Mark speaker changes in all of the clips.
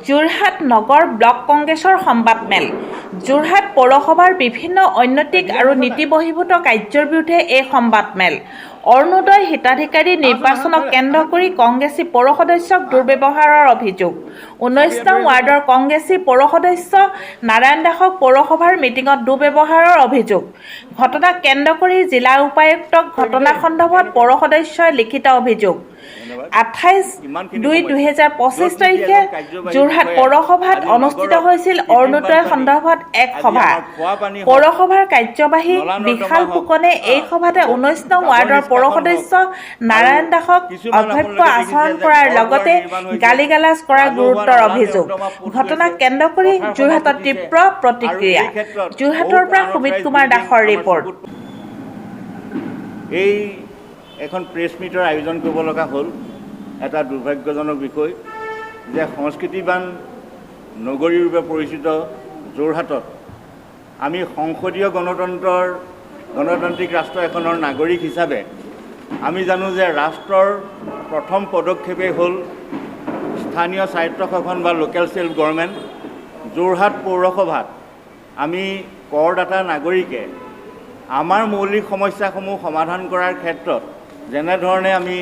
Speaker 1: যোৰহাট নগৰ block কংগ্ৰেছৰ সংবাদমেল। যোৰহাট পৌৰসভাৰ বিভিন্ন অনৈতিক আৰু নীতি বহিৰ্ভূত কাৰ্যৰ বিৰুদ্ধে এই সংবাদমেল। অৰুণোদয় হিতাধিকাৰী নিৰ্বাচনক কেন্দ্ৰ কৰি কংগ্ৰেছী পৌৰ সদস্যক দুৰ্ব্যৱহাৰৰ অভিযোগ। 19 নং ৱাৰ্ডৰ কংগ্ৰেছী পৌৰ সদস্য নাৰায়ণ দাসক পৌৰসভাৰ মিটিঙত দুৰ্ব্যৱহাৰৰ অভিযোগ। ঘটনাক কেন্দ্ৰ কৰি জিলা উপায়ুক্তক ঘটনা সন্দৰ্ভত পৌৰ সদস্যই লিখিত অভিযোগ। 28/2/2025 তাৰিখে যোৰহাট পৌৰসভাত অনুষ্ঠিত হৈছিল অৰুণোদয় সন্দৰ্ভত এক সভা। পৌৰসভাৰ কাৰ্যবাহী বিশাল ফুকনে এই সভাতে 19 নং ৱাৰ্ডৰ পৌৰ সদস্য নাৰায়ণ দাসক অভব্য আচৰণ কৰাৰ লগতে গালি-গালাজ কৰাৰ গুৰুতৰ অভিযোগ। ঘটনাক কেন্দ্ৰ কৰি যোৰহাটত তীব্ৰ প্ৰতিক্ৰিয়া। যোৰহাটৰ পৰা সুমিত কুমাৰ দাসৰ ৰিপৰ্ট।
Speaker 2: এই এখন প্ৰেছ মিটৰ আয়োজন কৰিব লগা হ'ল এটা দুৰ্ভাগ্যজনক বিষয় যে সংস্কৃতিবান নগৰী ৰূপে পৰিচিত যোৰহাটত আমি সংসদীয় গণতান্ত্ৰিক ৰাষ্ট্ৰ এখনৰ নাগৰিক হিচাপে আমি জানো যে ৰাষ্ট্ৰৰ প্ৰথম পদক্ষেপেই হ'ল স্থানীয় স্বায়ত্তশাসন বা লোকেল ছেল্ফ গভৰ্ণমেণ্ট। যোৰহাট পৌৰসভাত আমি কৰদাতা নাগৰিকে আমাৰ মৌলিক সমস্যাসমূহ সমাধান কৰাৰ ক্ষেত্ৰত যেনেধৰণে আমি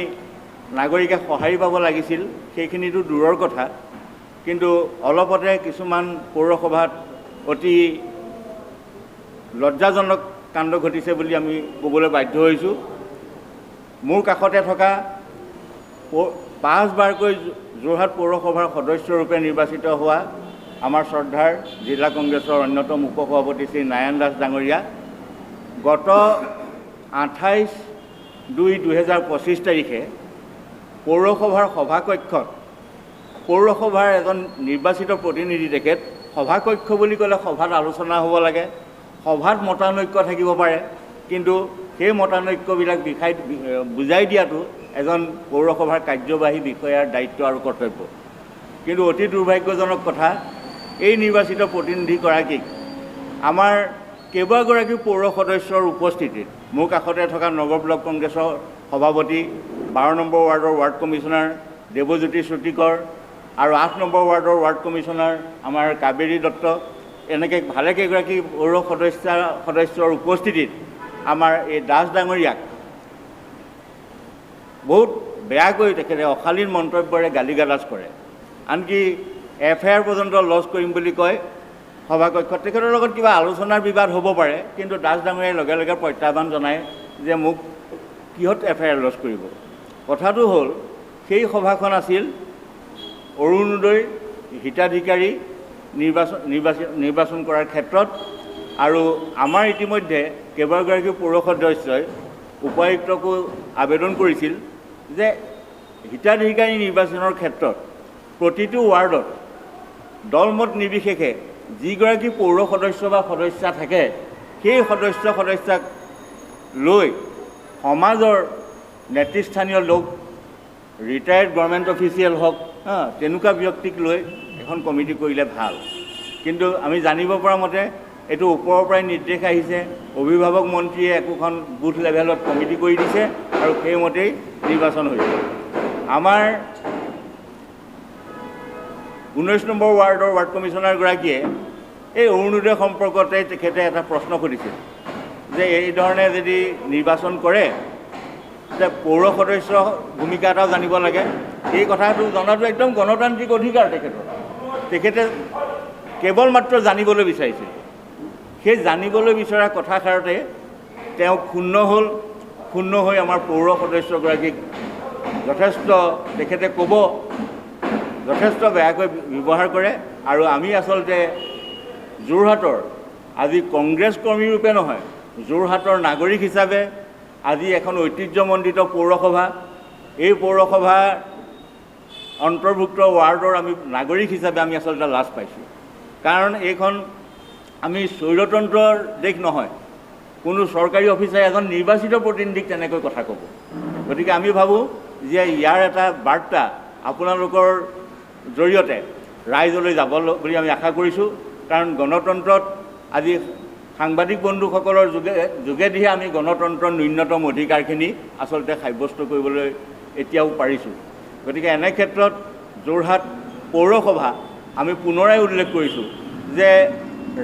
Speaker 2: নাগৰিকে সঁহাৰি পাব লাগিছিল সেইখিনিতো দূৰৰ কথা, কিন্তু অলপতে কিছুমান পৌৰসভাত অতি লজ্জাজনক কাণ্ড ঘটিছে বুলি আমি ক'বলৈ বাধ্য হৈছোঁ। মোৰ কাষতে থকা 5বাৰকৈ যোৰহাট পৌৰসভাৰ সদস্যৰূপে নিৰ্বাচিত হোৱা আমাৰ শ্ৰদ্ধাৰ জিলা কংগ্ৰেছৰ অন্যতম উপসভাপতি শ্ৰী নাৰায়ণ দাস ডাঙৰীয়া গত 28/2/2025 তাৰিখে পৌৰসভাৰ সভাকক্ষত পৌৰসভাৰ এজন নিৰ্বাচিত প্ৰতিনিধি তেখেত সভাকক্ষ বুলি ক'লে সভাত আলোচনা হ'ব লাগে, সভাত মতানৈক্য থাকিব পাৰে, কিন্তু সেই মতানৈক্যবিলাক বুজাই দিয়াটো এজন পৌৰসভাৰ কাৰ্যবাহী বিষয়াৰ দায়িত্ব আৰু কৰ্তব্য। কিন্তু অতি দুৰ্ভাগ্যজনক কথা, এই নিৰ্বাচিত প্ৰতিনিধিগৰাকীক আমাৰ কেইবাগৰাকী পৌৰ সদস্যৰ উপস্থিতিত মোৰ কাষতে থকা নগৰ ব্লক কংগ্ৰেছৰ সভাপতি 12 নম্বৰ ৱাৰ্ডৰ ৱাৰ্ড কমিশ্যনাৰ দেৱজ্যোতি চুটিকৰ আৰু 8 নম্বৰ ৱাৰ্ডৰ ৱাৰ্ড কমিশ্যনাৰ আমাৰ কাবেৰী দত্ত, এনেকৈ ভালেকেইগৰাকী পৌৰ সদস্যৰ উপস্থিতিত আমাৰ এই দাস ডাঙৰীয়াক বহুত বেয়াকৈ তেখেতে অশালীন মন্তব্যৰে গালি-গালাজ কৰে, আনকি FIR পৰ্যন্ত লজ কৰিম বুলি কয়। সভাকক্ষত তেখেতৰ লগত কিবা আলোচনাৰ বিবাদ হ'ব পাৰে, কিন্তু দাস ডাঙৰীয়াই লগে লগে প্ৰত্যাহ্বান জনায় যে মোক কিহত FIR লজ কৰিব। কথাটো হ'ল সেই সভাখন আছিল অৰুণোদয় হিতাধিকাৰী নিৰ্বাচন কৰাৰ ক্ষেত্ৰত, আৰু আমাৰ ইতিমধ্যে কেইবাগৰাকী পৌৰ সদস্যই উপায়ুক্তকো আবেদন কৰিছিল যে হিতাধিকাৰী নিৰ্বাচনৰ ক্ষেত্ৰত প্ৰতিটো ৱাৰ্ডত দলমত নিৰ্বিশেষে যিগৰাকী পৌৰ সদস্য বা সদস্যা থাকে সেই সদস্যাক লৈ সমাজৰ নেতৃস্থানীয় লোক, ৰিটায়াৰ্ড গভৰ্ণমেণ্ট অফিচিয়েল হওক, তেনেকুৱা ব্যক্তিক লৈ এখন কমিটি কৰিলে ভাল। কিন্তু আমি জানিব পৰা মতে এইটো ওপৰৰ পৰাই নিৰ্দেশ আহিছে, অভিভাৱক মন্ত্ৰীয়ে একোখন বুথ লেভেলত কমিটি কৰি দিছে আৰু সেইমতেই নিৰ্বাচন হৈছে। আমাৰ 19 নম্বৰ ৱাৰ্ডৰ ৱাৰ্ড কমিশ্যনাৰগৰাকীয়ে এই অৰুণোদয় সম্পৰ্কতে তেখেতে এটা প্ৰশ্ন সুধিছিল যে এইধৰণে যদি নিৰ্বাচন কৰে যে পৌৰ সদস্য ভূমিকা এটাও জানিব লাগে। এই কথাটো জনাটো একদম গণতান্ত্ৰিক অধিকাৰ তেখেতে কেৱল মাত্ৰ জানিবলৈ বিচাৰিছিল। সেই জানিবলৈ বিচৰা কথাষাৰতে তেওঁ ক্ষুণ্ণ হৈ আমাৰ পৌৰ সদস্যগৰাকীক তেখেতে যথেষ্ট বেয়াকৈ ব্যৱহাৰ কৰে। আৰু আমি আচলতে যোৰহাটৰ আজি কংগ্ৰেছ কৰ্মী ৰূপে নহয়, যোৰহাটৰ নাগৰিক হিচাপে আজি এখন ঐতিহ্যমণ্ডিত পৌৰসভা, এই পৌৰসভাৰ অন্তৰ্ভুক্ত ৱাৰ্ডৰ আমি নাগৰিক হিচাপে আমি আচলতে লাজ পাইছোঁ। কাৰণ এইখন আমি স্বৈৰতন্ত্ৰৰ দেশ নহয়, কোনো চৰকাৰী অফিচাৰে এজন নিৰ্বাচিত প্ৰতিনিধিক তেনেকৈ কথা ক'ব। গতিকে আমি ভাবোঁ যে ইয়াৰ এটা বাৰ্তা আপোনালোকৰ জৰিয়তে ৰাইজলৈ যাব বুলি আমি আশা কৰিছোঁ। কাৰণ গণতন্ত্ৰত আজি সাংবাদিক বন্ধুসকলৰ যোগেদিহে আমি গণতন্ত্ৰৰ ন্যূনতম অধিকাৰখিনি আচলতে সাব্যস্ত কৰিবলৈ এতিয়াও পাৰিছোঁ। গতিকে এনে ক্ষেত্ৰত যোৰহাট পৌৰসভা আমি পুনৰাই উল্লেখ কৰিছোঁ যে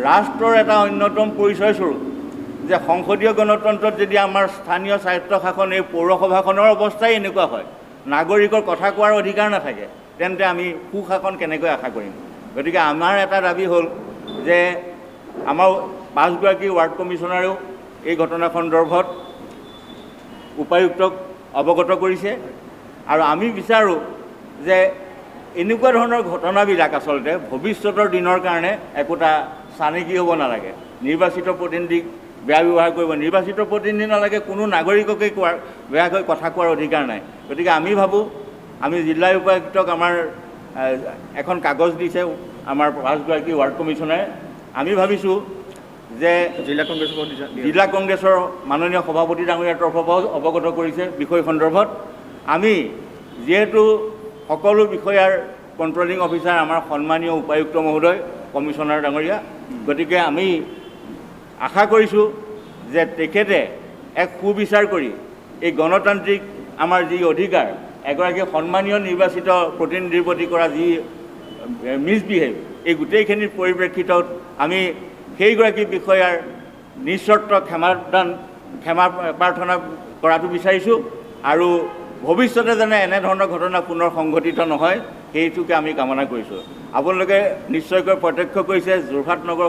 Speaker 2: ৰাষ্ট্ৰৰ এটা অন্যতম পৰিচয়স্বৰূপ যে সংসদীয় গণতন্ত্ৰত যদি আমাৰ স্থানীয় স্বায়ত্তশাসন এই পৌৰসভাখনৰ অৱস্থাই এনেকুৱা হয়, নাগৰিকৰ কথা কোৱাৰ অধিকাৰ নাথাকে, তেন্তে আমি সুশাসন কেনেকৈ আশা কৰিম? গতিকে আমাৰ এটা দাবী হ'ল যে আমাৰ 5গৰাকী ৱাৰ্ড কমিশ্যনাৰেও এই ঘটনা সন্দৰ্ভত উপায়ুক্তক অৱগত কৰিছে আৰু আমি বিচাৰোঁ যে এনেকুৱা ধৰণৰ ঘটনাবিলাক আচলতে ভৱিষ্যতৰ দিনৰ কাৰণে একোটা চানেকি হ'ব নালাগে। নিৰ্বাচিত প্ৰতিনিধিক বেয়া ব্যৱহাৰ কৰিব, নিৰ্বাচিত প্ৰতিনিধি নালাগে, কোনো নাগৰিককে কোৱাৰ বেয়াকৈ কথা কোৱাৰ অধিকাৰ নাই। গতিকে আমি ভাবোঁ, আমি জিলা উপায়ুক্তক আমাৰ এখন কাগজ দিছে আমাৰ 5গৰাকী ৱাৰ্ড কমিশ্যনাৰে। আমি ভাবিছোঁ যে জিলা কংগ্ৰেছৰ মাননীয় সভাপতি ডাঙৰীয়াৰ তৰফৰ পৰাও অৱগত কৰিছে বিষয় সন্দৰ্ভত। আমি যিহেতু সকলো বিষয়াৰ কণ্ট্ৰলিং অফিচাৰ আমাৰ সন্মানীয় উপায়ুক্ত মহোদয়, কমিশ্যনাৰ ডাঙৰীয়া, গতিকে আমি আশা কৰিছোঁ যে তেখেতে এক সুবিচাৰ কৰি এই গণতান্ত্ৰিক আমাৰ যি অধিকাৰ, এগৰাকী সন্মানীয় নিৰ্বাচিত প্ৰতিনিধিৰ প্ৰতি কৰা যি মিছবিহেভ, এই গোটেইখিনিৰ পৰিপ্ৰেক্ষিতত আমি সেইগৰাকী বিষয়াৰ নিঃচৰ্ত ক্ষমা প্ৰাৰ্থনা কৰাটো বিচাৰিছোঁ আৰু ভৱিষ্যতে যেনে এনেধৰণৰ ঘটনা পুনৰ সংঘটিত নহয় সেইটোকে আমি কামনা কৰিছোঁ। আপোনালোকে নিশ্চয়কৈ প্ৰত্যক্ষ কৰিছে যোৰহাট নগৰ